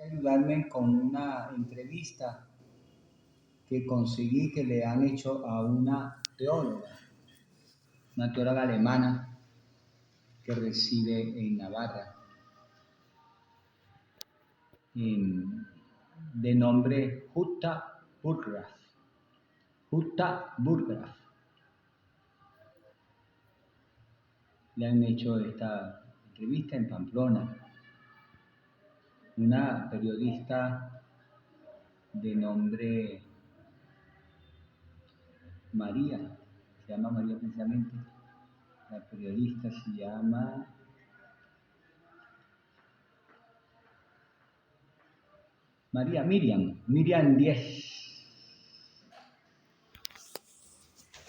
ayudarme con una entrevista que conseguí que le han hecho a una teóloga alemana que reside en Navarra, de nombre Jutta Burggraf. Jutta Burggraf. Le han hecho esta entrevista en Pamplona. Una periodista de nombre María, se llama María precisamente. La periodista se llama Miriam Diez.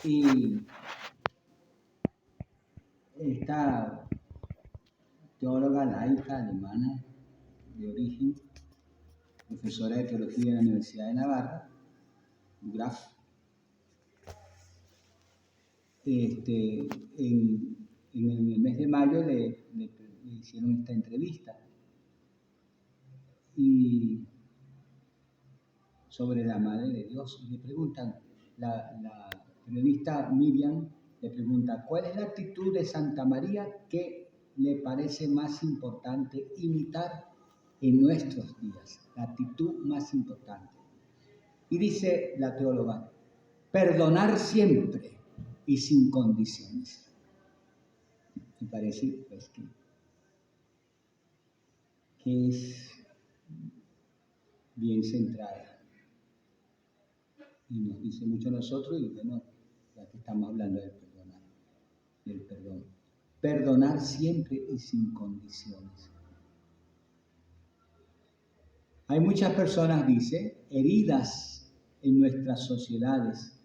Y esta teóloga laica alemana de origen, profesora de teología en la Universidad de Navarra, Graf, en el mes de mayo le hicieron esta entrevista y sobre la Madre de Dios, y le preguntan, la periodista Miriam le pregunta, ¿cuál es la actitud de Santa María que le parece más importante imitar en nuestros días? La actitud más importante. Y dice la teóloga, perdonar siempre y sin condiciones. Me parece pues, que es bien centrada. Y nos dice mucho a nosotros, y bueno, ya que estamos hablando del perdón. Perdonar siempre y sin condiciones. Hay muchas personas, dice, heridas en nuestras sociedades,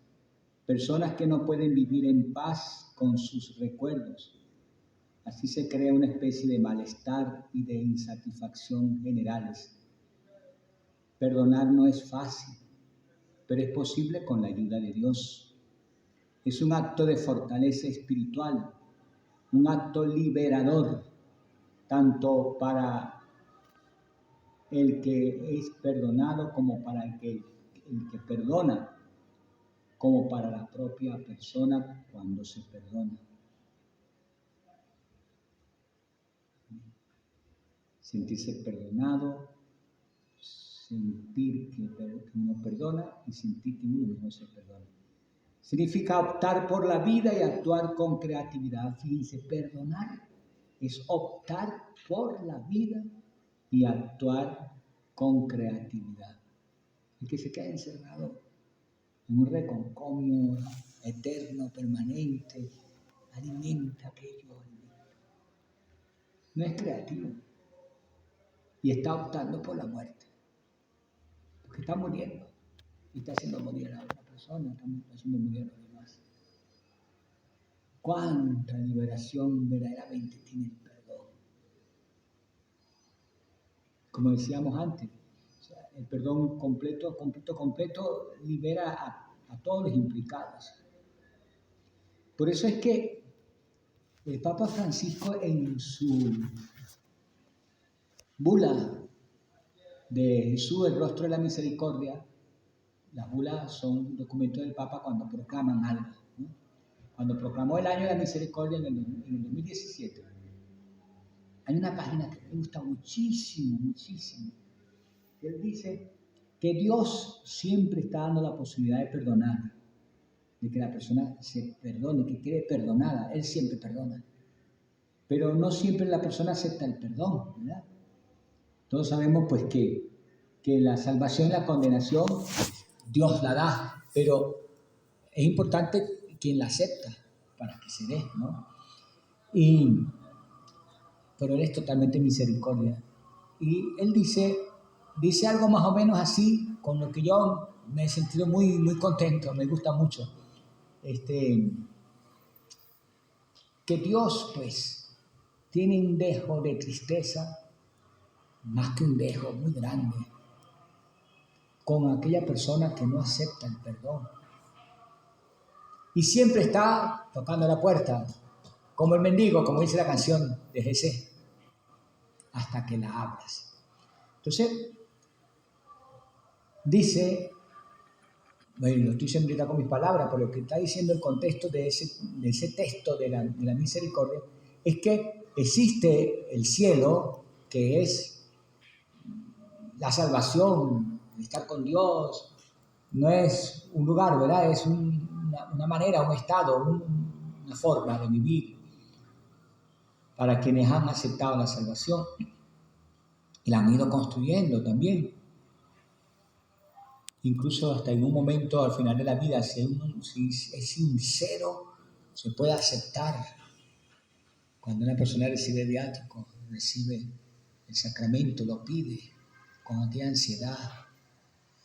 personas que no pueden vivir en paz con sus recuerdos. Así se crea una especie de malestar y de insatisfacción generales. Perdonar no es fácil, pero es posible con la ayuda de Dios. Es un acto de fortaleza espiritual, un acto liberador, tanto para el que es perdonado como para el que perdona, como para la propia persona cuando se perdona. Sentirse perdonado, sentir que uno perdona y sentir que uno mismo se perdona. Significa optar por la vida y actuar con creatividad. Fíjense, perdonar es optar por la vida y actuar con creatividad. El que se queda encerrado en un reconcomio eterno, permanente, alimenta aquello. No es creativo y está optando por la muerte, porque está muriendo y está haciendo morir a otra persona, está haciendo morir a los demás. ¿Cuánta liberación verdaderamente tiene el perdón? Como decíamos antes, o sea, el perdón completo libera a todos los implicados. Por eso es que el Papa Francisco en su bula de Jesús, el rostro de la misericordia, las bulas son documentos del Papa cuando proclaman algo, ¿no? Cuando proclamó el año de la misericordia en el 2017, hay una página que me gusta muchísimo. Él dice que Dios siempre está dando la posibilidad de perdonar, de que la persona se perdone, que quede perdonada. Él siempre perdona. Pero no siempre la persona acepta el perdón, ¿verdad? Todos sabemos pues que la salvación y la condenación Dios la da, pero es importante quien la acepta para que se dé, ¿no? Pero Él es totalmente misericordia. Y Él dice algo más o menos así, con lo que yo me he sentido muy contento, me gusta mucho. Que Dios, pues, tiene un dejo de tristeza, más que un dejo, muy grande, con aquella persona que no acepta el perdón. Y siempre está tocando la puerta, como el mendigo, como dice la canción de Jesús, hasta que la abras. Entonces, dice, bueno, lo estoy diciendo ahorita con mis palabras, pero lo que está diciendo el contexto de ese texto de la misericordia es que existe el cielo, que es la salvación, estar con Dios. No es un lugar, ¿verdad? Es una manera, un estado, una forma de vivir para quienes han aceptado la salvación y la han ido construyendo también. Incluso hasta en un momento al final de la vida, si es sincero, se puede aceptar. Cuando una persona recibe viático, recibe el sacramento, lo pide con aquella ansiedad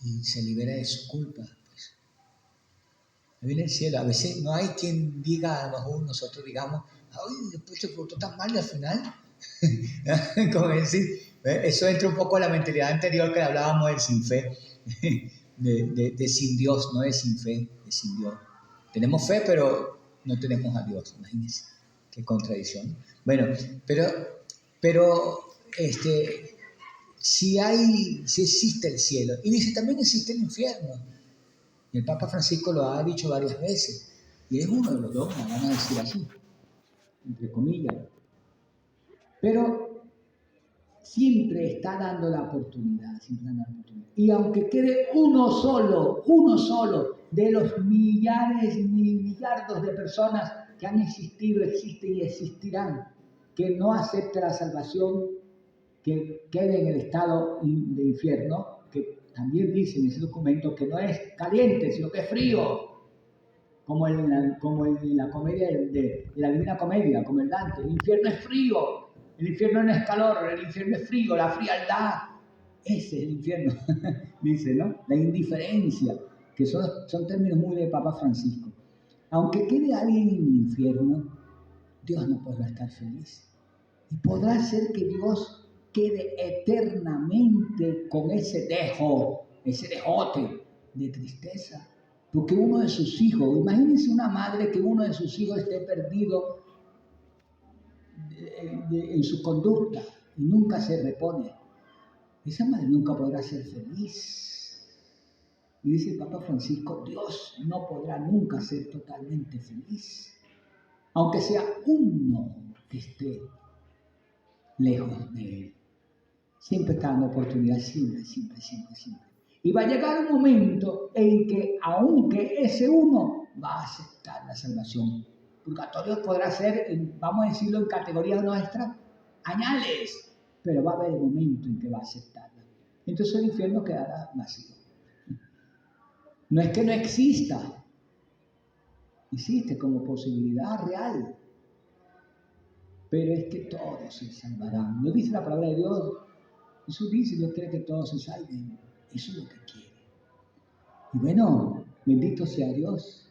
y se libera de su culpa. Pues, viene el cielo. A veces no hay quien diga, a lo mejor nosotros digamos, ay, después se portó tan mal y al final, como decir, eso entra un poco en la mentalidad anterior que hablábamos del sin fe. De sin Dios, no es sin fe, es sin Dios. Tenemos fe, pero no tenemos a Dios, imagínense, qué contradicción. Bueno, pero si existe el cielo, y dice también existe el infierno, y el Papa Francisco lo ha dicho varias veces, y es uno de los dos, me van a decir así, entre comillas, pero siempre está dando la oportunidad, Y aunque quede uno solo de los millardos de personas que han existido, existen y existirán, que no acepte la salvación, que quede en el estado de infierno, que también dice en ese documento que no es caliente, sino que es frío, como en la comedia de la Divina Comedia, como el Dante. El infierno es frío. El infierno no es calor, el infierno es frío, la frialdad. Ese es el infierno, dice, ¿no? La indiferencia, que son términos muy de Papa Francisco. Aunque quede alguien en el infierno, Dios no podrá estar feliz. Y podrá ser que Dios quede eternamente con ese dejote de tristeza. Porque uno de sus hijos, imagínense una madre que uno de sus hijos esté perdido en su conducta y nunca se repone. Esa madre nunca podrá ser feliz. Y dice el Papa Francisco, Dios no podrá nunca ser totalmente feliz, aunque sea uno que esté lejos de él. Siempre está dando oportunidad, siempre. Y va a llegar un momento en que, aunque ese uno va a aceptar la salvación, purgatorio podrá ser, vamos a decirlo en categorías nuestras, añales, pero va a haber un momento en que va a aceptarla. Entonces el infierno quedará vacío. No es que no exista, existe como posibilidad real, pero es que todos se salvarán. ¿No dice la palabra de Dios? Jesús dice, Dios quiere que todos se salven. Eso es lo que quiere. Y bueno, bendito sea Dios.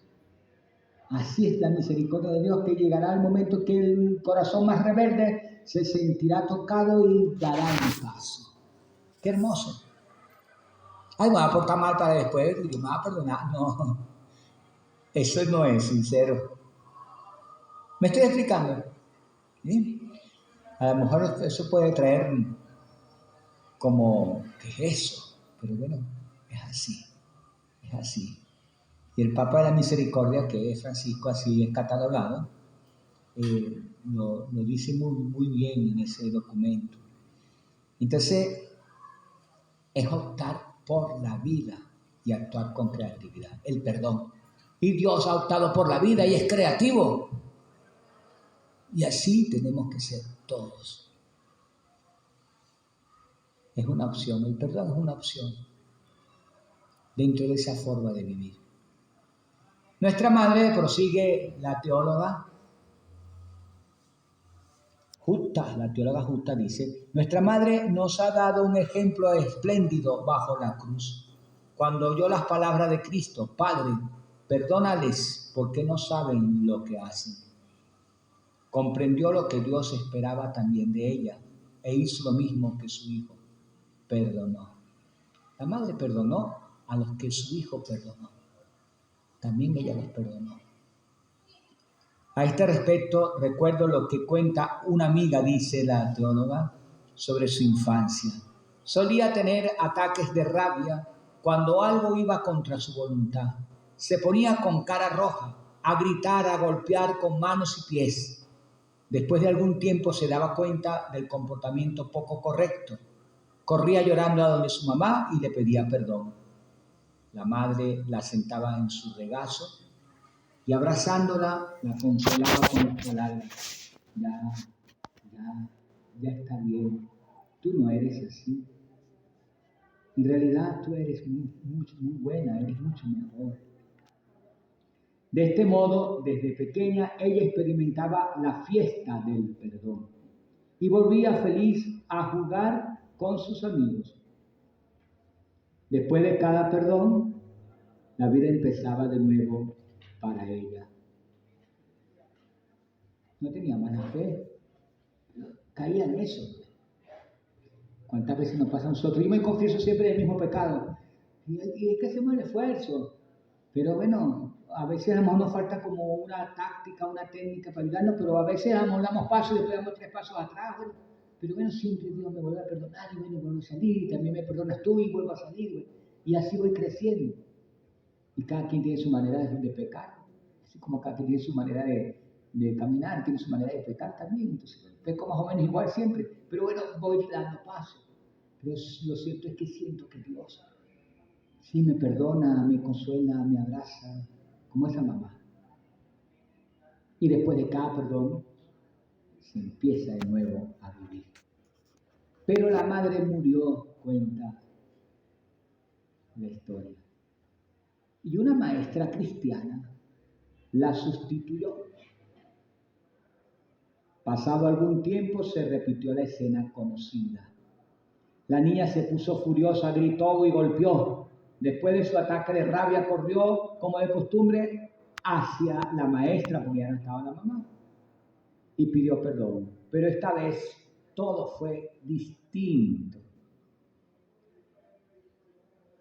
Así es la misericordia de Dios, que llegará el momento que el corazón más rebelde se sentirá tocado y dará un paso. Qué hermoso. Ay, me va a portar mal para después y me va a perdonar. No, eso no es sincero. ¿Me estoy explicando? ¿Sí? A lo mejor eso puede traer como, ¿qué es eso? Pero bueno, es así. Y el Papa de la Misericordia, que es Francisco, así es catalogado, lo dice muy bien en ese documento. Entonces, es optar por la vida y actuar con creatividad, el perdón. Y Dios ha optado por la vida y es creativo. Y así tenemos que ser todos. Es una opción, el perdón es una opción dentro de esa forma de vivir. Nuestra madre, prosigue la teóloga Justa, dice, nuestra madre nos ha dado un ejemplo espléndido bajo la cruz. Cuando oyó las palabras de Cristo, Padre, perdónales porque no saben lo que hacen. Comprendió lo que Dios esperaba también de ella e hizo lo mismo que su hijo. Perdonó. La madre perdonó a los que su hijo perdonó. También ella los perdonó. A este respecto, recuerdo lo que cuenta una amiga, dice la teóloga, sobre su infancia. Solía tener ataques de rabia cuando algo iba contra su voluntad. Se ponía con cara roja, a gritar, a golpear con manos y pies. Después de algún tiempo se daba cuenta del comportamiento poco correcto. Corría llorando a donde su mamá y le pedía perdón. La madre la sentaba en su regazo y abrazándola la consolaba con las palabras. Ya está bien. Tú no eres así. En realidad tú eres muy buena, eres mucho mejor. De este modo, desde pequeña, ella experimentaba la fiesta del perdón y volvía feliz a jugar con sus amigos. Después de cada perdón, la vida empezaba de nuevo para ella. No tenía mala fe, caía en eso. ¿Cuántas veces nos pasa a nosotros? Yo me confieso siempre del mismo pecado. Y es que hacemos el esfuerzo. Pero bueno, a veces a lo mejor nos falta como una táctica, una técnica para ayudarnos, pero a veces damos pasos y después damos 3 pasos atrás. Bueno, pero bueno, siempre Dios me vuelve a perdonar y bueno, vuelvo a salir y también me perdonas tú y vuelvo a salir. Y así voy creciendo. Y cada quien tiene su manera de pecar. Así como cada quien tiene su manera de caminar, tiene su manera de pecar también. Entonces, peco más o menos igual siempre. Pero bueno, voy dando pasos. Pero lo cierto es que siento que Dios sí me perdona, me consuela, me abraza, como esa mamá. Y después de cada perdón, se empieza de nuevo a vivir. Pero la madre murió, cuenta la historia. Y una maestra cristiana la sustituyó. Pasado algún tiempo se repitió la escena conocida. La niña se puso furiosa, gritó y golpeó. Después de su ataque de rabia corrió, como de costumbre, hacia la maestra, porque ya no estaba la mamá, y pidió perdón. Pero esta vez todo fue distinto.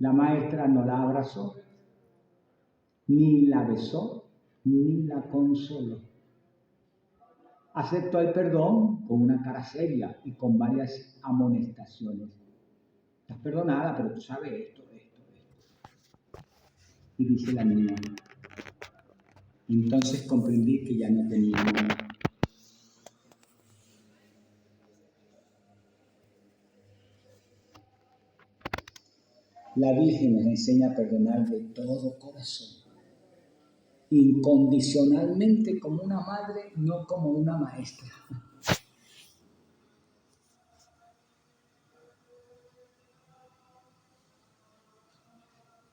La maestra no la abrazó, ni la besó, ni la consoló. Aceptó el perdón con una cara seria y con varias amonestaciones. Estás perdonada, pero tú sabes esto. Y dice la niña, entonces comprendí que ya no tenía nada. La Virgen nos enseña a perdonar de todo corazón, incondicionalmente como una madre, no como una maestra.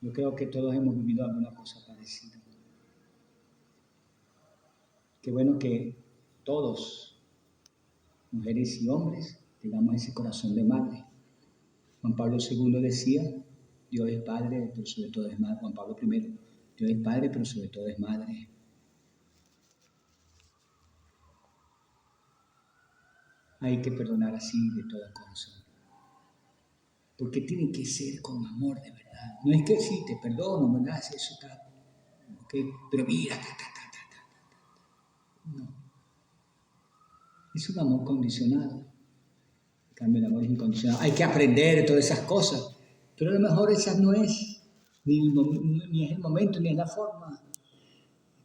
Yo creo que todos hemos vivido alguna cosa parecida. Qué bueno que todos, mujeres y hombres, tengamos ese corazón de madre. Juan Pablo II decía, Dios es Padre, pero sobre todo es madre. Juan Pablo I, Dios es Padre, pero sobre todo es madre. Hay que perdonar así de todo corazón. Porque tiene que ser con amor de verdad. No es que sí, te perdono, ¿verdad? Eso está, okay, pero mira, No. Es un amor condicionado. En cambio, el amor es incondicionado. Hay que aprender de todas esas cosas. Pero a lo mejor esa no es, ni es el momento, ni es la forma.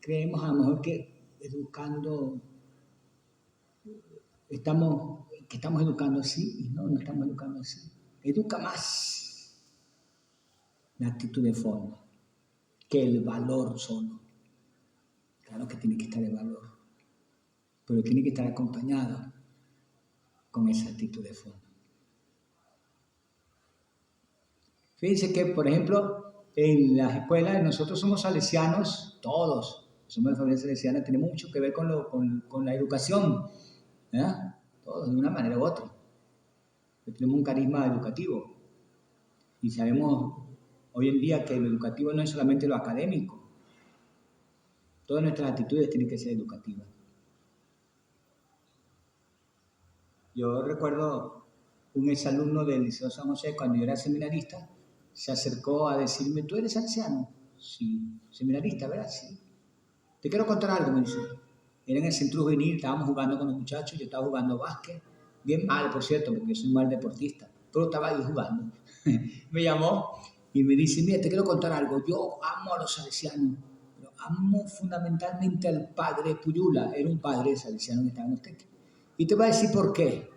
Creemos a lo mejor que educando, estamos educando así, y no estamos educando así. Educa más la actitud de forma que el valor solo. Claro que tiene que estar el valor, pero tiene que estar acompañado con esa actitud de forma. Fíjense que, por ejemplo, en las escuelas, nosotros somos salesianos, todos, somos de familia salesiana, tenemos mucho que ver con la educación, ¿verdad? Todos, de una manera u otra. Tenemos un carisma educativo y sabemos hoy en día que lo educativo no es solamente lo académico. Todas nuestras actitudes tienen que ser educativas. Yo recuerdo un exalumno del Liceo San José, cuando yo era seminarista, se acercó a decirme, ¿tú eres salesiano? Sí. ¿Seminarista, verdad? Sí. Te quiero contar algo, me dice. Era en el centro juvenil, estábamos jugando con los muchachos, yo estaba jugando básquet, bien mal, por cierto, porque yo soy mal deportista, pero estaba ahí jugando. Me llamó Y me dice, mira, te quiero contar algo. Yo amo a los salesianos, pero amo fundamentalmente al padre Puyula. Era un padre salesiano que estaba en Usteque. Y te voy a decir por qué.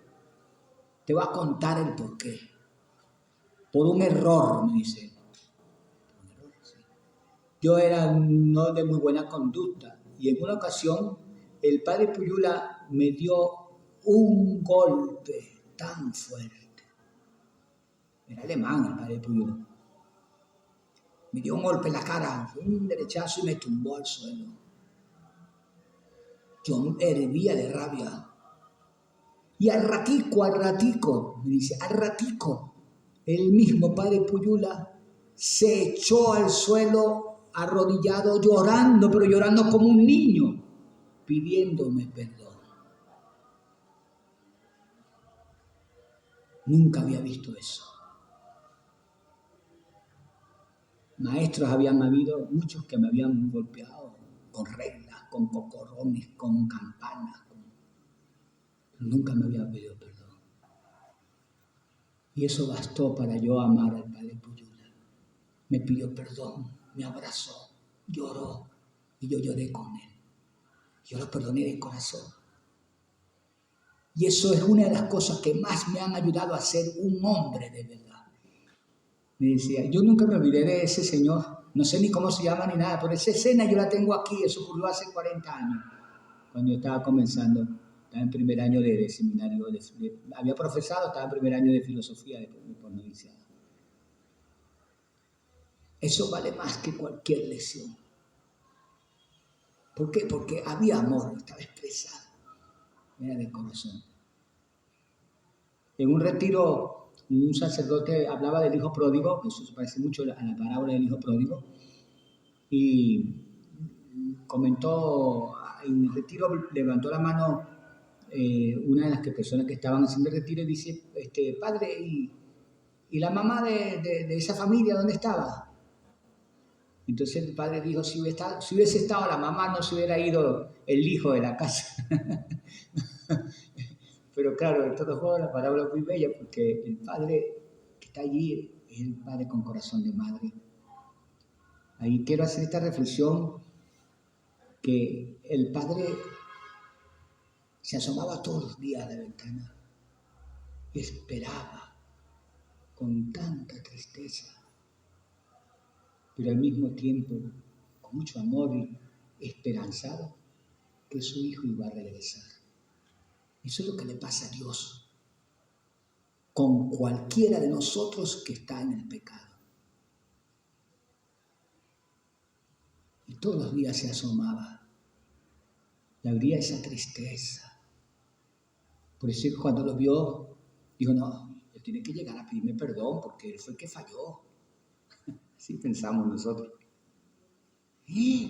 Te voy a contar el por qué. Por un error, me dice. Un error, sí. Yo era no de muy buena conducta. Y en una ocasión, el padre Puyula me dio un golpe tan fuerte. Era alemán el padre Puyula. Me dio un golpe en la cara, un derechazo y me tumbó al suelo. Yo hervía de rabia. Y al ratico, me dice, al ratico, el mismo padre Puyula se echó al suelo arrodillado, llorando, pero llorando como un niño, pidiéndome perdón. Nunca había visto eso. Maestros habían habido, muchos que me habían golpeado con reglas, con cocorrones, con campanas. Nunca me había pedido perdón. Y eso bastó para yo amar al padre Puyula. Me pidió perdón, me abrazó, lloró y yo lloré con él. Yo lo perdoné de corazón. Y eso es una de las cosas que más me han ayudado a ser un hombre de verdad. Me decía, yo nunca me olvidé de ese señor, no sé ni cómo se llama ni nada, pero esa escena yo la tengo aquí, eso ocurrió hace 40 años, cuando yo estaba comenzando, estaba en primer año de seminario, había profesado, estaba en primer año de filosofía de noviciado. Eso vale más que cualquier lección. ¿Por qué? Porque había amor, estaba expresado, era de corazón. En un retiro, un sacerdote hablaba del hijo pródigo, eso se parece mucho a la parábola del hijo pródigo, y comentó, en el retiro levantó la mano una de las personas que estaban haciendo el retiro y dice, padre, ¿y la mamá de esa familia dónde estaba? Entonces el padre dijo, si hubiese estado la mamá, no se hubiera ido el hijo de la casa. Pero claro, en todo juego la parábola es muy bella porque el padre que está allí es el padre con corazón de madre. Ahí quiero hacer esta reflexión que el padre se asomaba todos los días a la ventana y esperaba con tanta tristeza, pero al mismo tiempo con mucho amor y esperanzado que su hijo iba a regresar. Eso es lo que le pasa a Dios con cualquiera de nosotros que está en el pecado. Y todos los días se asomaba y habría esa tristeza. Por eso cuando lo vio, dijo, no, él tiene que llegar a pedirme perdón porque él fue el que falló. Así pensamos nosotros.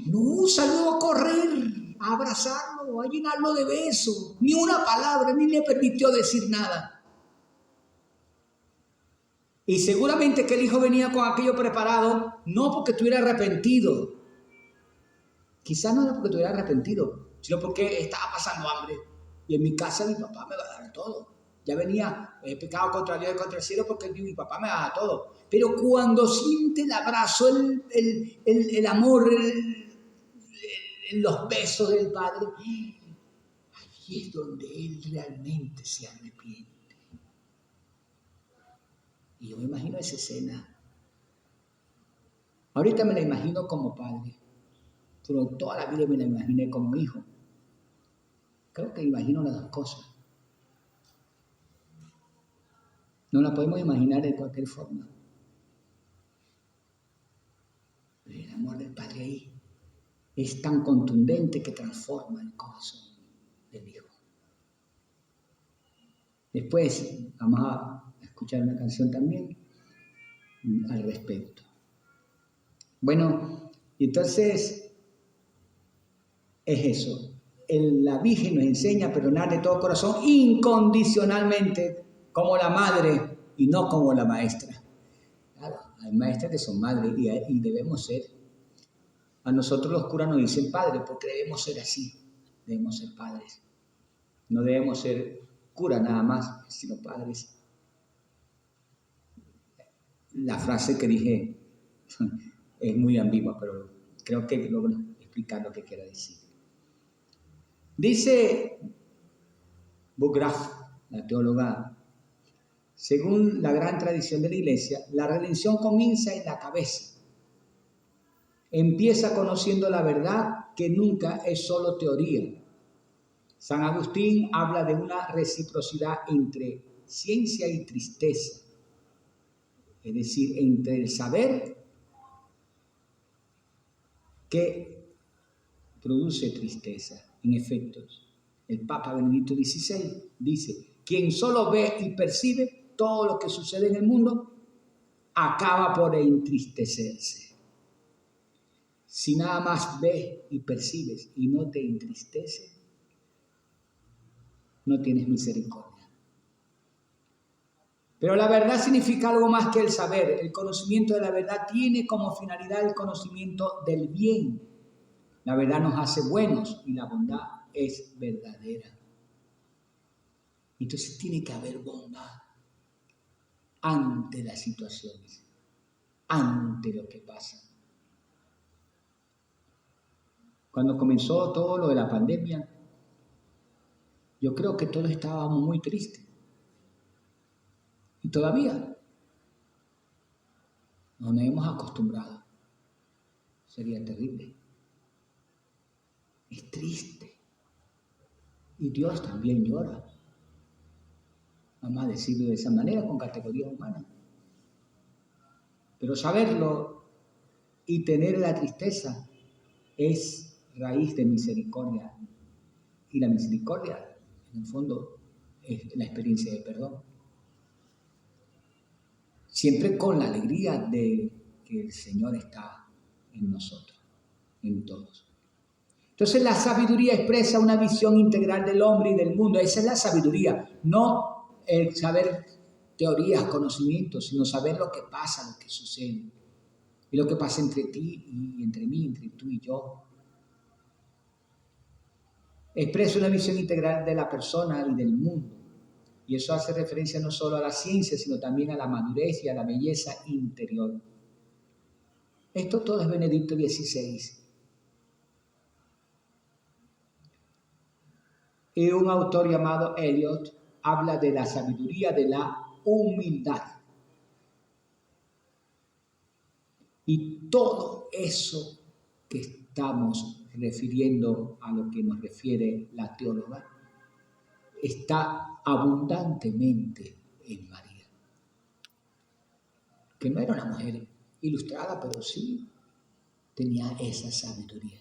No, salió a correr, a abrazarlo, a llenarlo de besos. Ni una palabra, ni le permitió decir nada. Y seguramente que el hijo venía con aquello preparado, no porque estuviera arrepentido. Quizás no era porque estuviera arrepentido, sino porque estaba pasando hambre. Y en mi casa mi papá me va a dar todo. Ya venía, he pecado contra Dios y contra el cielo porque mi papá me va a dar todo. Pero cuando siente el abrazo, el amor, los besos del Padre, allí es donde él realmente se arrepiente. Y yo me imagino esa escena. Ahorita me la imagino como padre, pero toda la vida me la imaginé como hijo. Creo que imagino las dos cosas. No la podemos imaginar de cualquier forma. Pero el amor del Padre ahí es tan contundente que transforma el corazón del hijo. Después vamos a escuchar una canción también al respecto. Bueno, entonces es eso. La Virgen nos enseña a perdonar de todo corazón incondicionalmente, como la madre y no como la maestra. Claro, hay maestras que son madres y debemos ser. A nosotros los curas nos dicen padre porque debemos ser así, debemos ser padres. No debemos ser curas nada más, sino padres. La frase que dije Es muy ambigua, pero creo que logro explicar lo que quiero decir. Dice Bugraf, la teóloga, según la gran tradición de la Iglesia, la redención comienza en la cabeza. Empieza conociendo la verdad, que nunca es solo teoría. San Agustín habla de una reciprocidad entre ciencia y tristeza, es decir, entre el saber que produce tristeza. En efecto, el Papa Benedicto XVI dice: quien solo ve y percibe todo lo que sucede en el mundo acaba por entristecerse. Si nada más ves y percibes y no te entristeces, no tienes misericordia. Pero la verdad significa algo más que el saber. El conocimiento de la verdad tiene como finalidad el conocimiento del bien. La verdad nos hace buenos y la bondad es verdadera. Entonces tiene que haber bondad ante las situaciones, ante lo que pasa. Cuando comenzó todo lo de la pandemia, yo creo que todos estábamos muy tristes. Y todavía no nos hemos acostumbrado. Sería terrible. Es triste. Y Dios también llora. Vamos a decirlo de esa manera, con categoría humana. Pero saberlo y tener la tristeza es raíz de misericordia. Y la misericordia, en el fondo, es la experiencia de perdón. Siempre con la alegría de que el Señor está en nosotros, en todos. Entonces la sabiduría expresa una visión integral del hombre y del mundo. Esa es la sabiduría, no el saber teorías, conocimientos, sino saber lo que pasa, lo que sucede. Y lo que pasa entre ti y entre mí, entre tú y yo. Expresa una visión integral de la persona y del mundo. Y eso hace referencia no solo a la ciencia, sino también a la madurez y a la belleza interior. Esto todo es Benedicto XVI. Y un autor llamado Eliot habla de la sabiduría de la humildad. Y todo eso que estamos refiriendo a lo que nos refiere la teóloga está abundantemente en María, que no era una mujer ilustrada, pero sí tenía esa sabiduría.